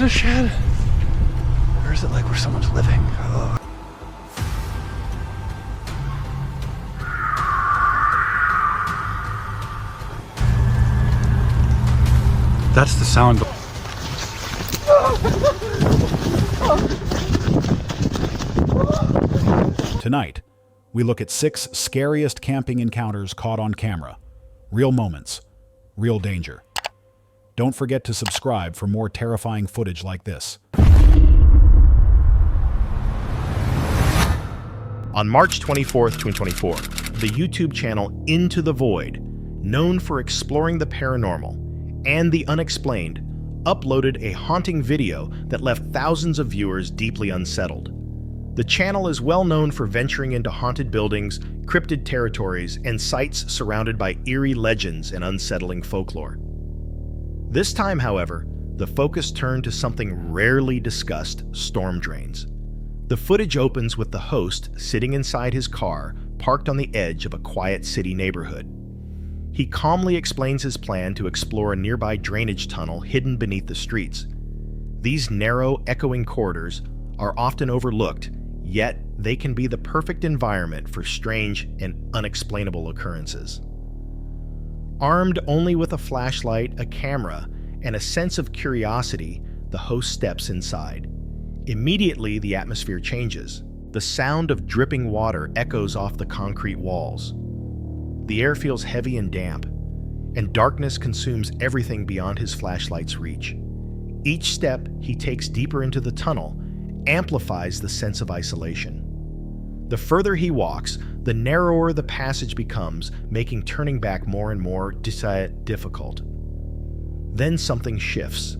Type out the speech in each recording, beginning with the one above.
it a shed? Or is it like where someone's living? Ugh. That's the sound. Tonight, we look at 6 scariest camping encounters caught on camera. Real moments, real danger. Don't forget to subscribe for more terrifying footage like this. On March 24th, 2024, the YouTube channel Into the Void, known for exploring the paranormal and the unexplained, uploaded a haunting video that left thousands of viewers deeply unsettled. The channel is well known for venturing into haunted buildings, cryptid territories, and sites surrounded by eerie legends and unsettling folklore. This time, however, the focus turned to something rarely discussed: storm drains. The footage opens with the host sitting inside his car, parked on the edge of a quiet city neighborhood. He calmly explains his plan to explore a nearby drainage tunnel hidden beneath the streets. These narrow, echoing corridors are often overlooked, yet they can be the perfect environment for strange and unexplainable occurrences. Armed only with a flashlight, a camera, and a sense of curiosity, the host steps inside. Immediately, the atmosphere changes. The sound of dripping water echoes off the concrete walls. The air feels heavy and damp, and darkness consumes everything beyond his flashlight's reach. Each step he takes deeper into the tunnel amplifies the sense of isolation. The further he walks, the narrower the passage becomes, making turning back more and more difficult. Then something shifts.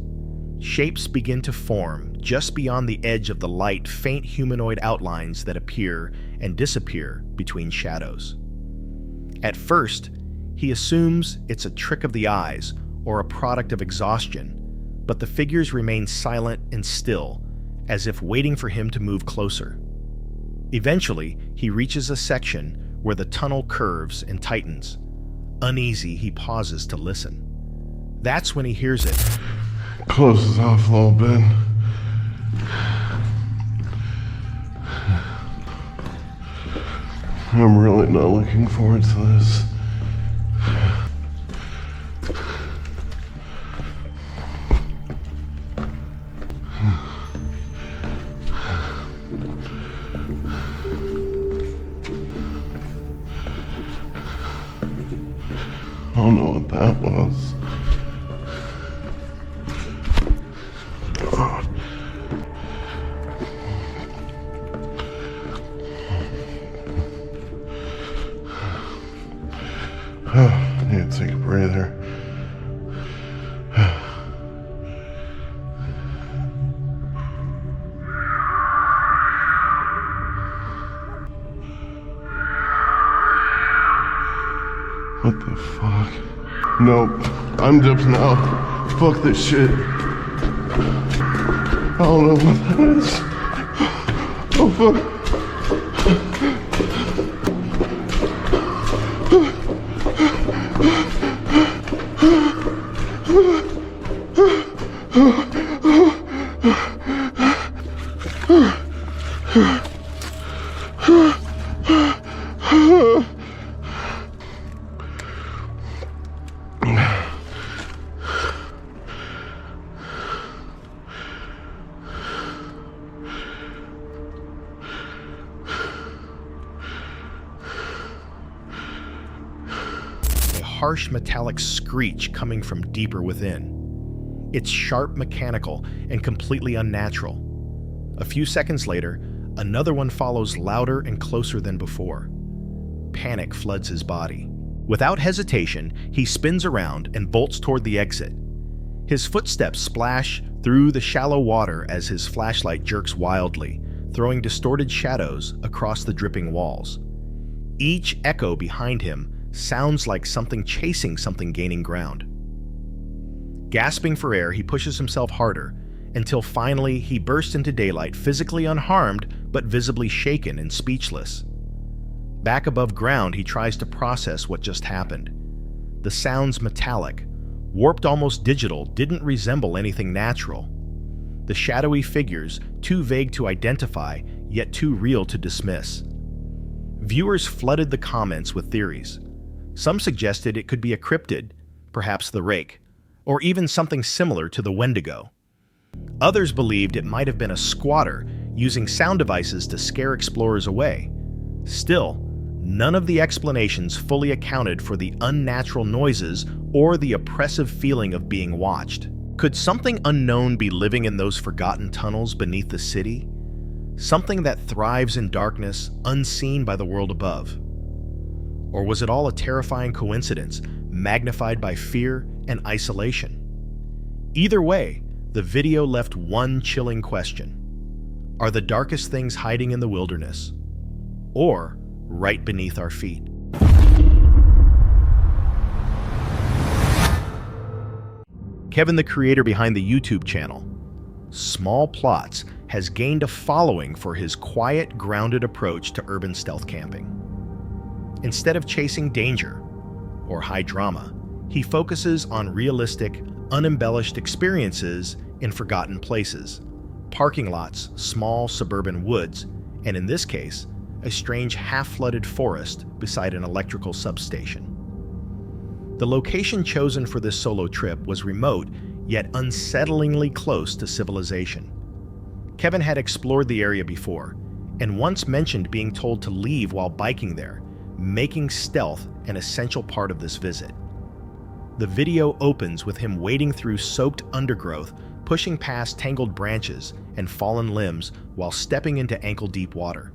Shapes begin to form just beyond the edge of the light, faint humanoid outlines that appear and disappear between shadows. At first, he assumes it's a trick of the eyes or a product of exhaustion, but the figures remain silent and still, as if waiting for him to move closer. Eventually, he reaches a section where the tunnel curves and tightens. Uneasy, he pauses to listen. That's when he hears it. Closes off a little bit. I'm really not looking forward to this. I don't know what that was. I need to take a breather. What the fuck? Nope. I'm dipping out. Fuck this shit. I don't know what that is. Oh fuck. Harsh metallic screech coming from deeper within. It's sharp, mechanical, and completely unnatural. A few seconds later, another one follows, louder and closer than before. Panic floods his body. Without hesitation, he spins around and bolts toward the exit. His footsteps splash through the shallow water as his flashlight jerks wildly, throwing distorted shadows across the dripping walls. Each echo behind him sounds like something chasing something gaining ground. Gasping for air, he pushes himself harder until finally he bursts into daylight, physically unharmed but visibly shaken and speechless. Back above ground, he tries to process what just happened. The sounds metallic, warped almost digital, didn't resemble anything natural. the shadowy figures too vague to identify, yet too real to dismiss. Viewers flooded the comments with theories. Some suggested it could be a cryptid, perhaps the rake, or even something similar to the Wendigo. Others believed it might have been a squatter using sound devices to scare explorers away. Still, none of the explanations fully accounted for the unnatural noises or the oppressive feeling of being watched. Could something unknown be living in those forgotten tunnels beneath the city? Something that thrives in darkness, unseen by the world above? Or was it all a terrifying coincidence, magnified by fear and isolation? Either way, the video left one chilling question. Are the darkest things hiding in the wilderness, or right beneath our feet? Kevin, the creator behind the YouTube channel Small Plots, has gained a following for his quiet, grounded approach to urban stealth camping. Instead of chasing danger or high drama, he focuses on realistic, unembellished experiences in forgotten places, parking lots, small suburban woods, and in this case, a strange half-flooded forest beside an electrical substation. The location chosen for this solo trip was remote, yet unsettlingly close to civilization. Kevin had explored the area before, and once mentioned being told to leave while biking there, making stealth an essential part of this visit. The video opens with him wading through soaked undergrowth, pushing past tangled branches and fallen limbs while stepping into ankle-deep water.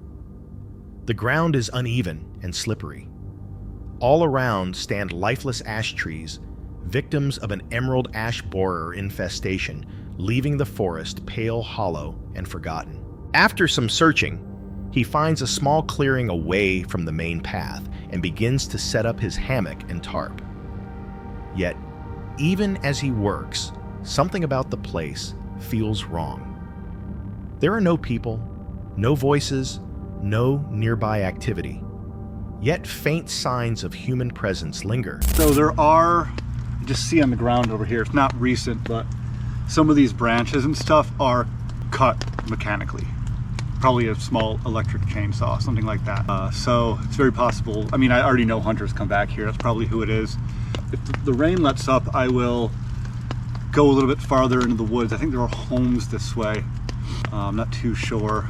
The ground is uneven and slippery. All around stand lifeless ash trees, victims of an emerald ash borer infestation, leaving the forest pale, hollow, and forgotten. After some searching, he finds a small clearing away from the main path and begins to set up his hammock and tarp. Yet, even as he works, something about the place feels wrong. There are no people, no voices, no nearby activity. Yet faint signs of human presence linger. So there are, you just see on the ground over here, it's not recent, but some of these branches and stuff are cut mechanically. Probably a small electric chainsaw, something like that. So it's very possible. I mean, I already know hunters come back here. That's probably who it is. If the rain lets up, I will go a little bit farther into the woods. I think there are homes this way. I'm not too sure,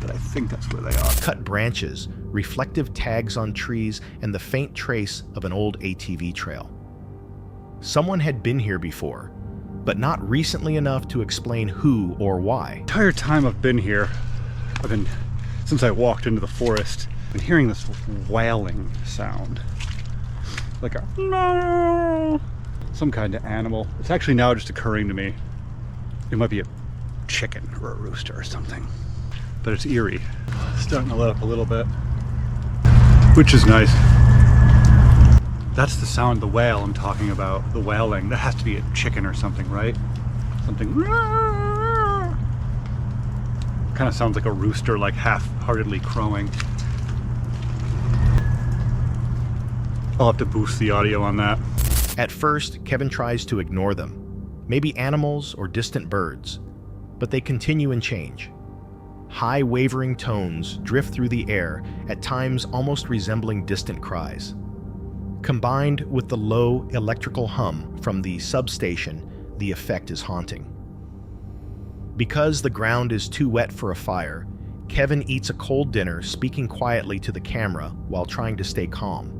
but I think that's where they are. Cut branches, reflective tags on trees, and the faint trace of an old ATV trail. Someone had been here before, but not recently enough to explain who or why. The entire time I've been here, since I walked into the forest, I've been hearing this wailing sound. Like a no, some kind of animal. It's actually now just occurring to me. It might be a chicken or a rooster or something. But it's eerie. It's starting to let up a little bit, which is nice. That's the sound, the wail I'm talking about, the wailing. That has to be a chicken or something, right? Something. Kind of sounds like a rooster, like half-heartedly crowing. I'll have to boost the audio on that. At first, Kevin tries to ignore them, maybe animals or distant birds, but they continue and change. High wavering tones drift through the air, at times almost resembling distant cries. Combined with the low electrical hum from the substation, the effect is haunting. Because the ground is too wet for a fire, Kevin eats a cold dinner, speaking quietly to the camera while trying to stay calm.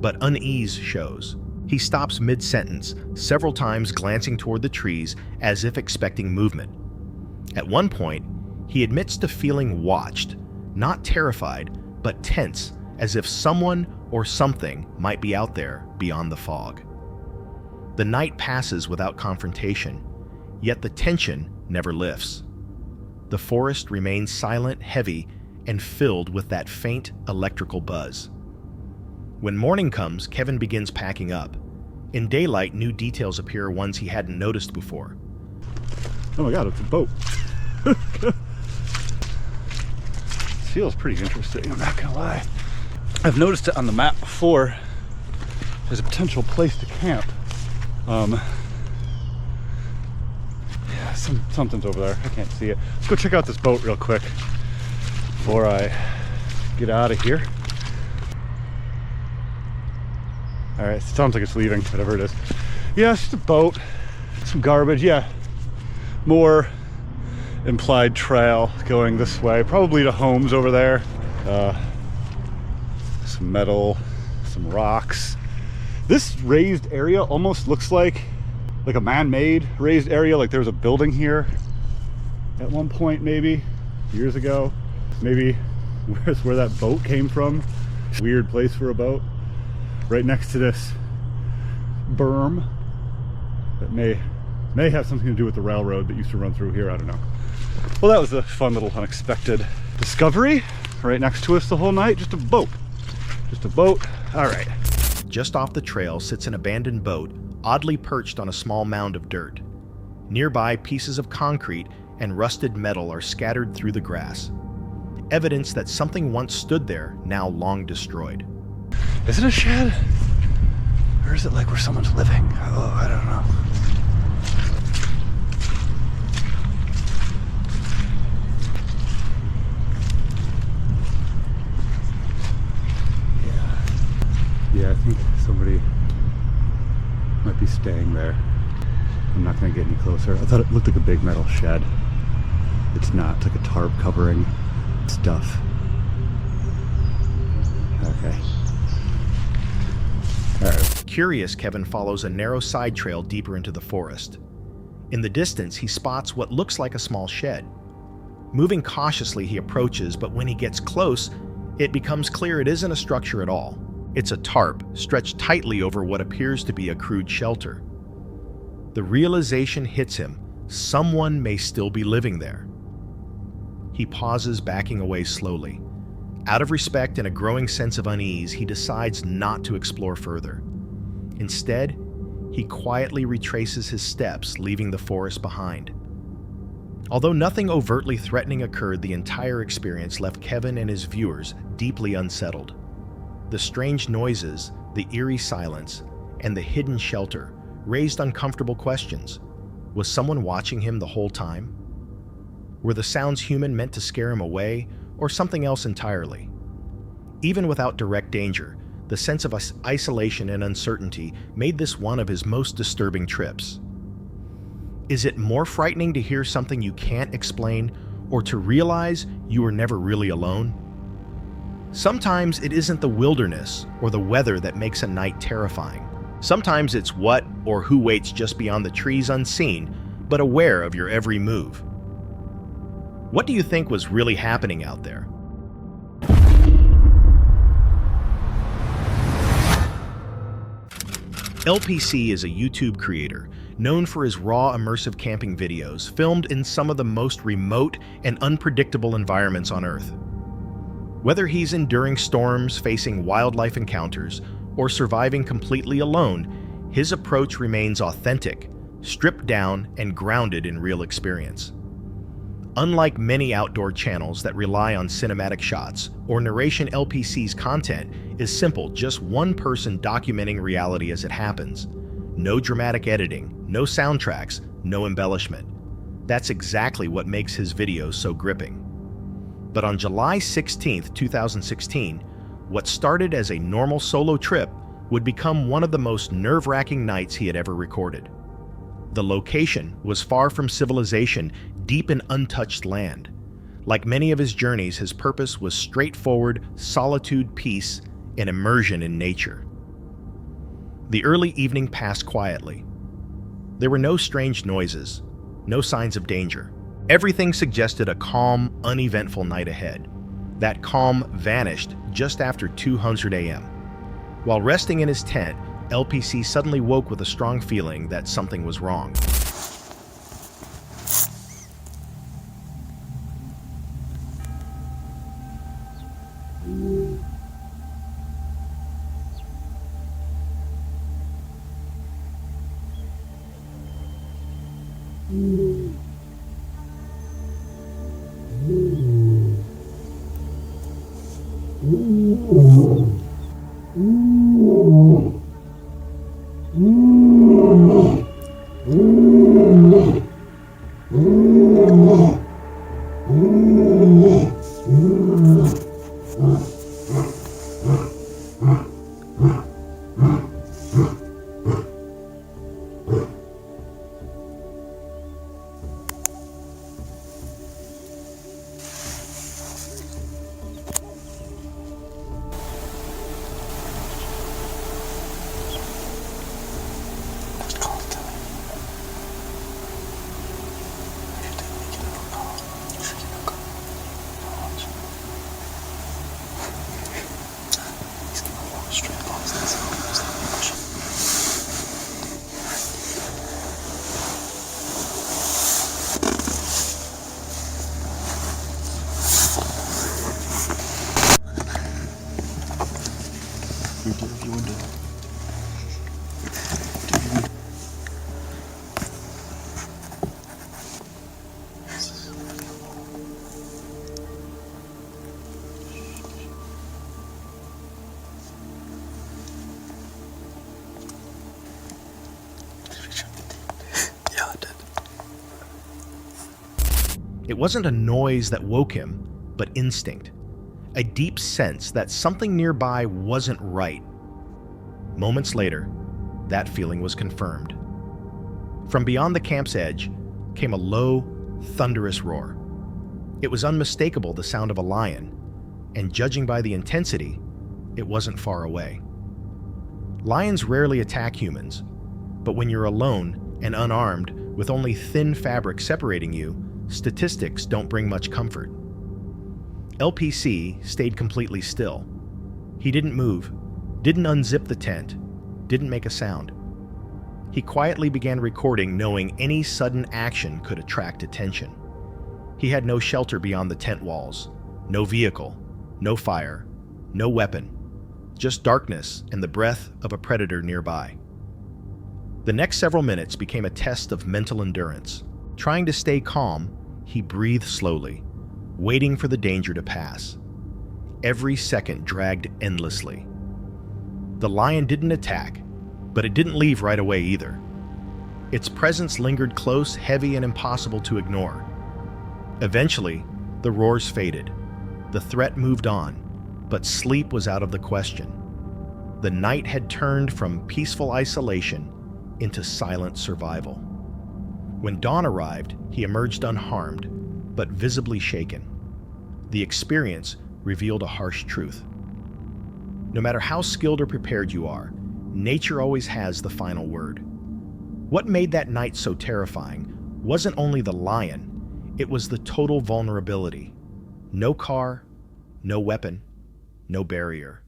But unease shows. He stops mid-sentence, several times glancing toward the trees as if expecting movement. At one point, he admits to feeling watched, not terrified, but tense, as if someone or something might be out there beyond the fog. The night passes without confrontation, yet the tension never lifts. The forest remains silent, heavy, and filled with that faint electrical buzz. When morning comes, Kevin begins packing up. In daylight, new details appear, ones he hadn't noticed before. Oh my god, it's a boat. Feels pretty interesting, I'm not gonna lie. I've noticed it on the map before as a potential place to camp. Yeah, something's over there. I can't see it. Let's go check out this boat real quick before I get out of here. All right, it sounds like it's leaving, whatever it is. Yeah, it's just a boat, some garbage. Yeah, more implied trail going this way, probably to homes over there. Some metal, some rocks. This raised area almost looks like a man-made raised area, like there was a building here at one point, maybe years ago. Maybe where's where that boat came from. Weird place for a boat, right next to this berm that may have something to do with the railroad that used to run through here. I don't know. Well, that was a fun little unexpected discovery right next to us the whole night. Just a boat. All right. Just off the trail sits an abandoned boat, oddly perched on a small mound of dirt. Nearby, pieces of concrete and rusted metal are scattered through the grass. Evidence that something once stood there, now long destroyed. Is it a shed? Or is it like where someone's living? Oh, I don't know. Yeah, I think somebody might be staying there. I'm not going to get any closer. I thought it looked like a big metal shed. It's not. It's like a tarp covering stuff. Okay. All right. Curious, Kevin follows a narrow side trail deeper into the forest. In the distance, he spots what looks like a small shed. Moving cautiously, he approaches, but when he gets close, it becomes clear it isn't a structure at all. It's a tarp stretched tightly over what appears to be a crude shelter. The realization hits him. Someone may still be living there. He pauses, backing away slowly. Out of respect and a growing sense of unease, he decides not to explore further. Instead, he quietly retraces his steps, leaving the forest behind. Although nothing overtly threatening occurred, the entire experience left Kevin and his viewers deeply unsettled. The strange noises, the eerie silence, and the hidden shelter raised uncomfortable questions. Was someone watching him the whole time? Were the sounds human, meant to scare him away, or something else entirely? Even without direct danger, the sense of isolation and uncertainty made this one of his most disturbing trips. Is it more frightening to hear something you can't explain, or to realize you were never really alone? Sometimes it isn't the wilderness or the weather that makes a night terrifying. Sometimes it's what or who waits just beyond the trees unseen, but aware of your every move. What do you think was really happening out there? LPC is a YouTube creator known for his raw, immersive camping videos filmed in some of the most remote and unpredictable environments on Earth. Whether he's enduring storms, facing wildlife encounters, or surviving completely alone, his approach remains authentic, stripped down, and grounded in real experience. Unlike many outdoor channels that rely on cinematic shots or narration, LPC's content is simple, just one person documenting reality as it happens. No dramatic editing, no soundtracks, no embellishment. That's exactly what makes his videos so gripping. But on July 16, 2016, what started as a normal solo trip would become one of the most nerve-wracking nights he had ever recorded. The location was far from civilization, deep in untouched land. Like many of his journeys, his purpose was straightforward solitude, peace, and immersion in nature. The early evening passed quietly. There were no strange noises, no signs of danger. Everything suggested a calm, uneventful night ahead. That calm vanished just after 2:00 a.m. While resting in his tent, LPC suddenly woke with a strong feeling that something was wrong. It wasn't a noise that woke him, but instinct. A deep sense that something nearby wasn't right. Moments later, that feeling was confirmed. From beyond the camp's edge came a low, thunderous roar. It was unmistakable the sound of a lion, and judging by the intensity, it wasn't far away. Lions rarely attack humans, but when you're alone and unarmed with only thin fabric separating you, statistics don't bring much comfort. LPC stayed completely still. He didn't move, didn't unzip the tent, didn't make a sound. He quietly began recording, knowing any sudden action could attract attention. He had no shelter beyond the tent walls, no vehicle, no fire, no weapon, just darkness and the breath of a predator nearby. The next several minutes became a test of mental endurance. Trying to stay calm, he breathed slowly, waiting for the danger to pass. Every second dragged endlessly. The lion didn't attack, but it didn't leave right away either. Its presence lingered close, heavy, and impossible to ignore. Eventually, the roars faded. The threat moved on, but sleep was out of the question. The night had turned from peaceful isolation into silent survival. When dawn arrived, he emerged unharmed, but visibly shaken. The experience revealed a harsh truth. No matter how skilled or prepared you are, nature always has the final word. What made that night so terrifying wasn't only the lion, it was the total vulnerability. No car, no weapon, no barrier.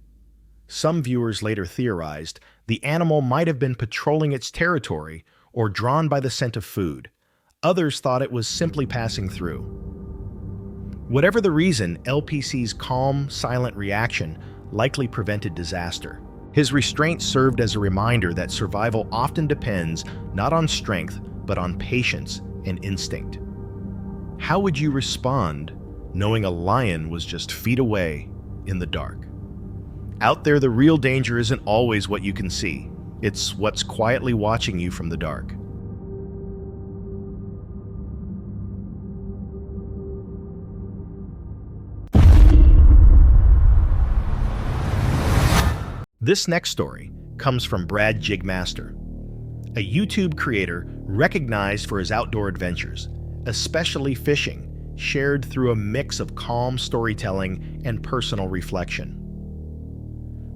Some viewers later theorized the animal might have been patrolling its territory or drawn by the scent of food. Others thought it was simply passing through. Whatever the reason, LPC's calm, silent reaction likely prevented disaster. His restraint served as a reminder that survival often depends not on strength, but on patience and instinct. How would you respond knowing a lion was just feet away in the dark? Out there, the real danger isn't always what you can see. It's what's quietly watching you from the dark. This next story comes from Brad Jigmaster, a YouTube creator recognized for his outdoor adventures, especially fishing, shared through a mix of calm storytelling and personal reflection.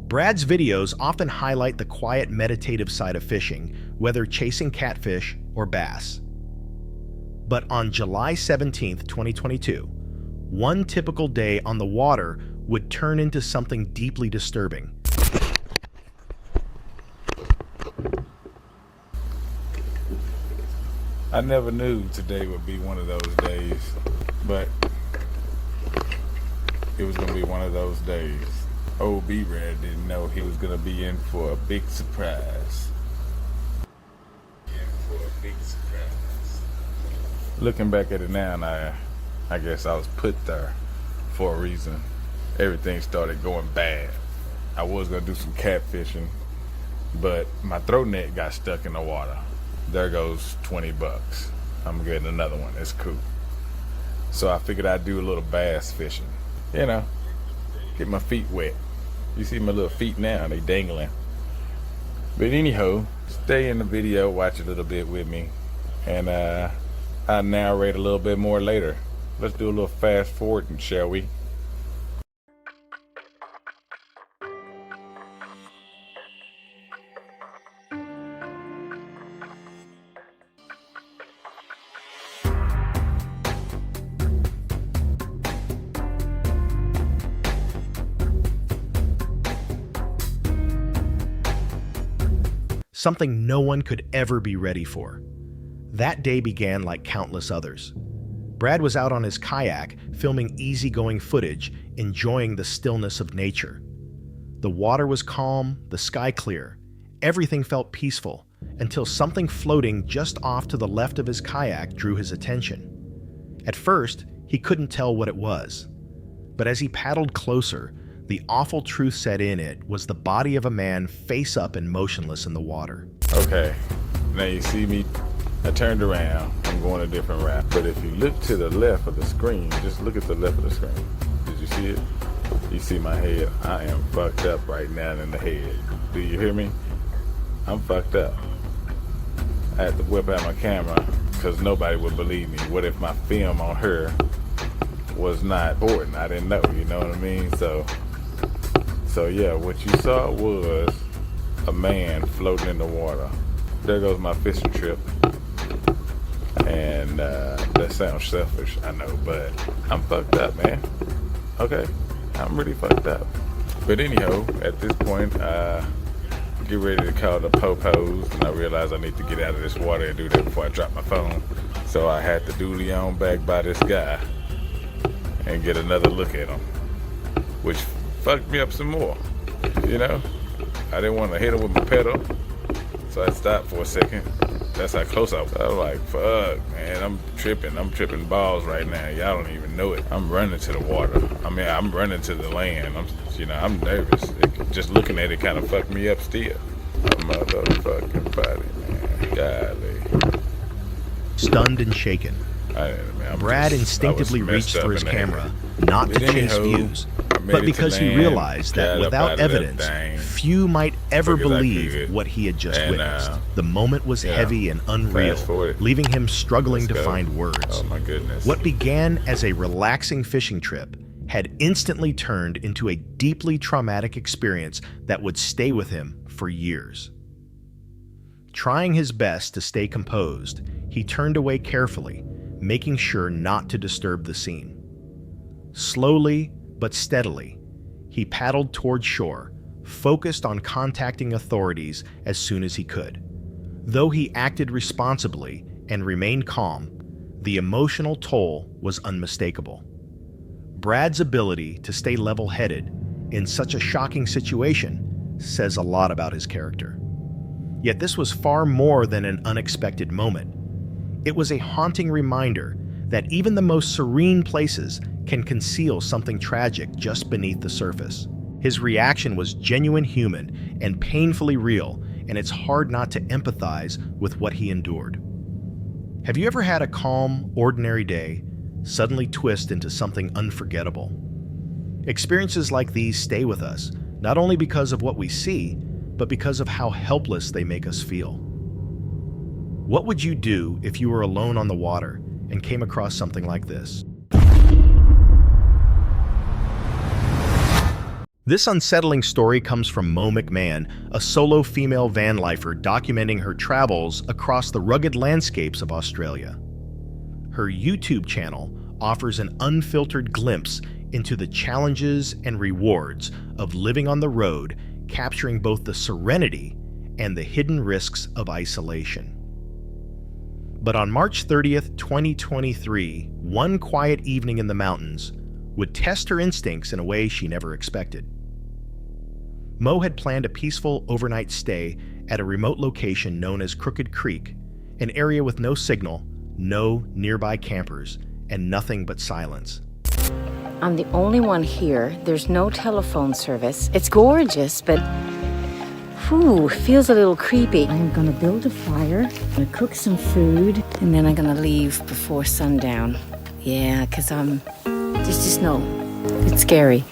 Brad's videos often highlight the quiet, meditative side of fishing, whether chasing catfish or bass. But on July 17, 2022, one typical day on the water would turn into something deeply disturbing. I never knew today would be one of those days, but it was going to be one of those days. Old B-Rad didn't know he was going to be in for a big surprise. Looking back at it now, I guess I was put there for a reason. Everything started going bad. I was going to do some catfishing, but my throat net got stuck in the water. There goes $20. I'm getting another one. It's cool. So I figured I'd do a little bass fishing. You know, get my feet wet. You see my little feet now, they dangling. But anyhow, stay in the video, watch a little bit with me, and I'll narrate a little bit more later. Let's do a little fast forwarding, shall we? Something no one could ever be ready for. That day began like countless others. Brad was out on his kayak, filming easygoing footage, enjoying the stillness of nature. The water was calm, the sky clear. Everything felt peaceful, until something floating just off to the left of his kayak drew his attention. At first, he couldn't tell what it was. But as he paddled closer, the awful truth set in. It was the body of a man face up and motionless in the water. Okay, now you see me, I turned around, I'm going a different route. But if you look to the left of the screen, just look at the left of the screen. Did you see it? You see my head? I am fucked up right now in the head. Do you hear me? I'm fucked up. I had to whip out my camera because nobody would believe me. What if my film on her was not important? I didn't know, you know what I mean? So yeah, what you saw was a man floating in the water. There goes my fishing trip. And that sounds selfish, I know, but I'm fucked up, man. Okay, I'm really fucked up. But anyhow, at this point, get ready to call the popos, and I realized I need to get out of this water and do that before I drop my phone. So I had to duty on back by this guy and get another look at him, which fucked me up some more, you know? I didn't want to hit him with my pedal, so I stopped for a second. That's how close I was. I was like, fuck, man, I'm tripping balls right now. Y'all don't even know it. I'm running to the water. I mean, I'm running to the land. I'm nervous. Just looking at it kind of fucked me up still. A motherfucking body, man. Golly. Stunned and shaken, Brad instinctively reached for his camera, not to chase views, but because he realized that without evidence, few might ever believe what he had just witnessed. The moment was heavy and unreal, leaving him struggling to find words. Oh my goodness. What began as a relaxing fishing trip had instantly turned into a deeply traumatic experience that would stay with him for years. Trying his best to stay composed, he turned away carefully, making sure not to disturb the scene. Slowly but steadily, he paddled toward shore, focused on contacting authorities as soon as he could. Though he acted responsibly and remained calm, the emotional toll was unmistakable. Brad's ability to stay level-headed in such a shocking situation says a lot about his character. Yet this was far more than an unexpected moment. It was a haunting reminder that even the most serene places can conceal something tragic just beneath the surface. His reaction was genuine human and painfully real, and it's hard not to empathize with what he endured. Have you ever had a calm, ordinary day suddenly twist into something unforgettable? Experiences like these stay with us, not only because of what we see, but because of how helpless they make us feel. What would you do if you were alone on the water and came across something like this? This unsettling story comes from Mo McMahon, a solo female van lifer documenting her travels across the rugged landscapes of Australia. Her YouTube channel offers an unfiltered glimpse into the challenges and rewards of living on the road, capturing both the serenity and the hidden risks of isolation. But on March 30th, 2023, one quiet evening in the mountains would test her instincts in a way she never expected. Mo had planned a peaceful overnight stay at a remote location known as Crooked Creek, an area with no signal, no nearby campers, and nothing but silence. I'm the only one here. There's no telephone service. It's gorgeous, but feels a little creepy. I'm gonna build a fire, I'm gonna cook some food, and then I'm gonna leave before sundown. Yeah, because just know, it's scary.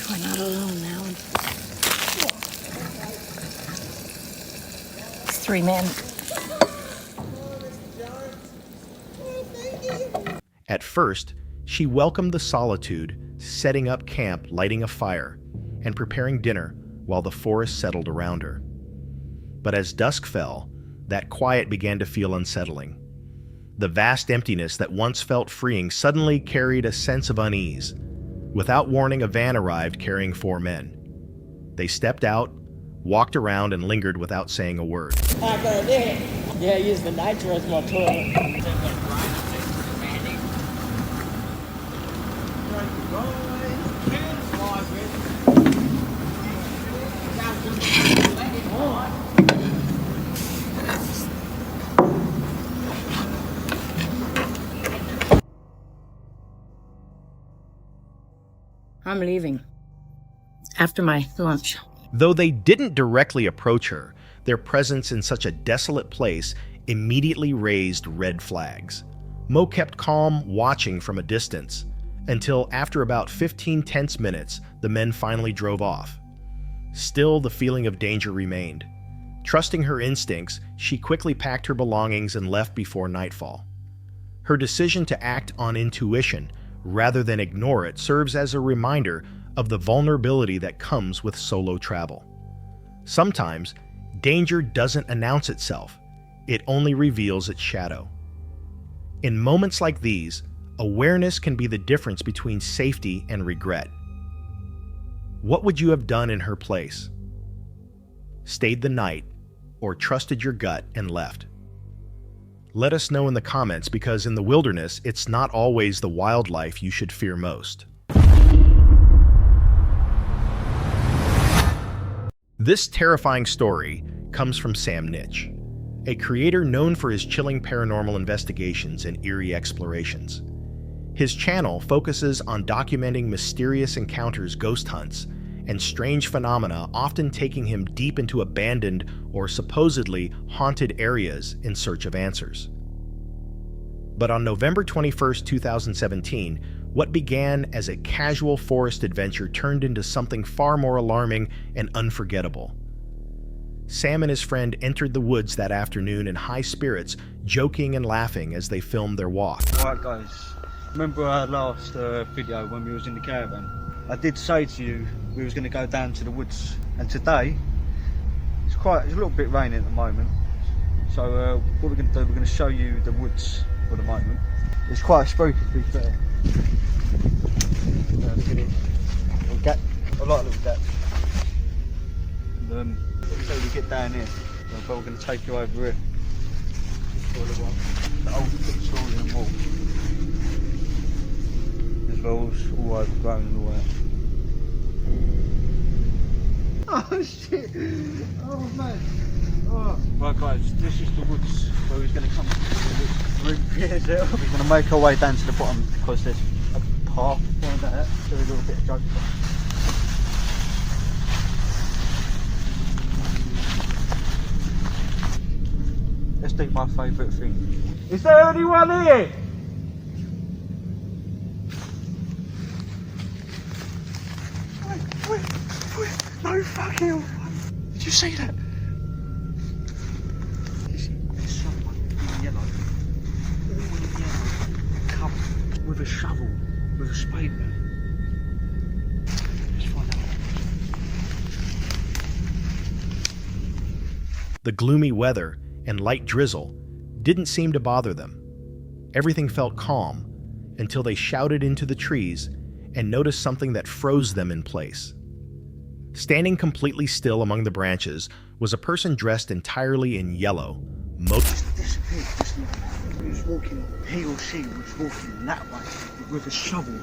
We're not alone now. It's 3 men. At first, she welcomed the solitude, setting up camp, lighting a fire, and preparing dinner while the forest settled around her. But as dusk fell, that quiet began to feel unsettling. The vast emptiness that once felt freeing suddenly carried a sense of unease. Without warning, a van arrived carrying 4 men. They stepped out, walked around, and lingered without saying a word. I got it. Yeah, use the nature as my toilet. I'm leaving. After my lunch. Though they didn't directly approach her, their presence in such a desolate place immediately raised red flags. Mo kept calm, watching from a distance, until after about 15 tense minutes, the men finally drove off. Still, the feeling of danger remained. Trusting her instincts, she quickly packed her belongings and left before nightfall. Her decision to act on intuition rather than ignore it serves as a reminder of the vulnerability that comes with solo travel. Sometimes, danger doesn't announce itself, it only reveals its shadow. In moments like these, awareness can be the difference between safety and regret. What would you have done in her place? Stayed the night, or trusted your gut and left? Let us know in the comments, because in the wilderness, it's not always the wildlife you should fear most. This terrifying story comes from Sam Nitch, a creator known for his chilling paranormal investigations and eerie explorations. His channel focuses on documenting mysterious encounters, ghost hunts, and strange phenomena, often taking him deep into abandoned or supposedly haunted areas in search of answers. But on November 21, 2017, what began as a casual forest adventure turned into something far more alarming and unforgettable. Sam and his friend entered the woods that afternoon in high spirits, joking and laughing as they filmed their walk. Alright guys, remember our last video when we was in the caravan? I did say to you we was going to go down to the woods, and today it's a little bit raining at the moment, so what we're going to do, we're going to show you the woods for the moment. It's quite spooky to be fair. Look at it, little gap. I like little gaps. And, so we get down here, but we're going to take you over here. The old Victorian wall. As well as all overgrown and all that. Oh shit! Oh man! Oh. Right guys, this is the woods where he's going to come to the root. We're going to make our way down to the bottom because there's a path down there. So a little bit of joke. Let's do my favourite thing. Is there anyone here? Wait, no fucking hell. Did you see that? There's someone in yellow. All in yellow. Covered with a shovel, with a spade man. Let's find out. The gloomy weather and light drizzle didn't seem to bother them. Everything felt calm until they shouted into the trees and noticed something that froze them in place. Standing completely still among the branches was a person dressed entirely in yellow. Just disappeared just now. He was walking, he or she was walking that way with a shovel.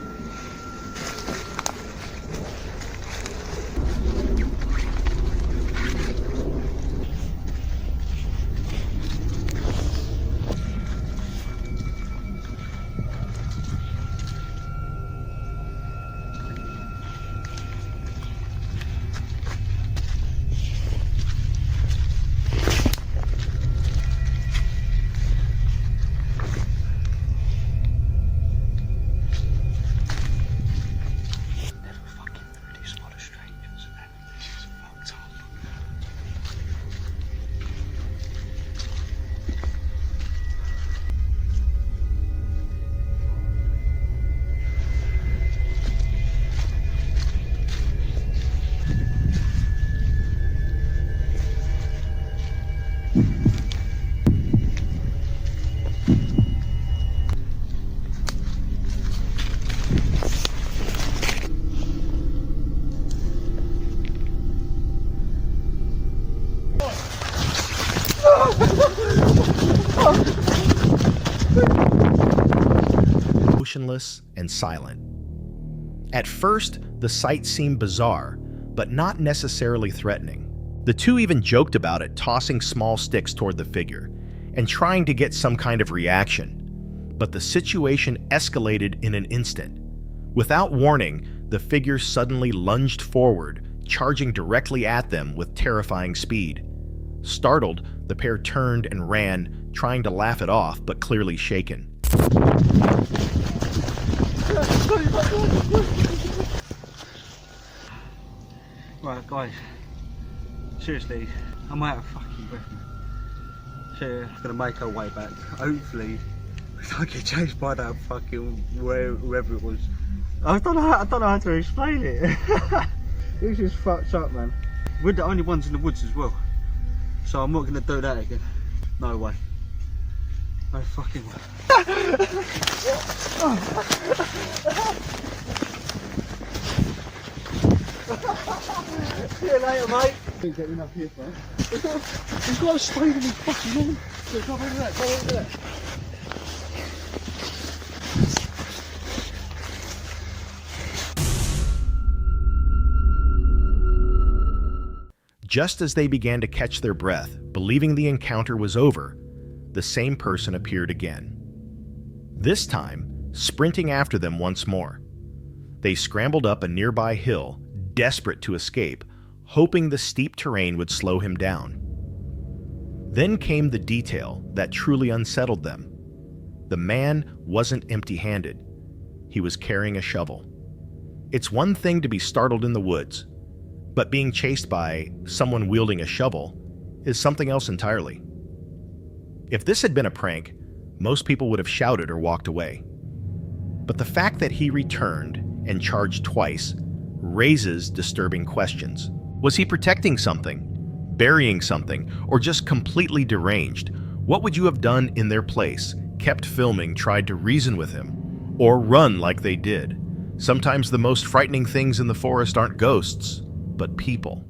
expressionless and silent. At first, the sight seemed bizarre, but not necessarily threatening. The two even joked about it, tossing small sticks toward the figure and trying to get some kind of reaction. But the situation escalated in an instant. Without warning, the figure suddenly lunged forward, charging directly at them with terrifying speed. Startled, the pair turned and ran, trying to laugh it off, but clearly shaken. Right, guys. Seriously, I'm out of fucking breath, man. So, I'm gonna make our way back. Hopefully, we don't get chased by that fucking whoever it was. I don't know how to explain it. It was just fucked up, man. We're the only ones in the woods as well, so I'm not gonna do that again. No way. No fucking way. See you later, mate. Ain't getting up here, man. He's got a spade in his fucking hand. So go over there, go over there. Just as they began to catch their breath, believing the encounter was over, the same person appeared again. This time, sprinting after them once more. They scrambled up a nearby hill, desperate to escape, hoping the steep terrain would slow him down. Then came the detail that truly unsettled them. The man wasn't empty-handed. He was carrying a shovel. It's one thing to be startled in the woods, but being chased by someone wielding a shovel is something else entirely. If this had been a prank, most people would have shouted or walked away. But the fact that he returned and charged twice raises disturbing questions. Was he protecting something, burying something, or just completely deranged? What would you have done in their place? Kept filming, tried to reason with him, or run like they did? Sometimes the most frightening things in the forest aren't ghosts, but people.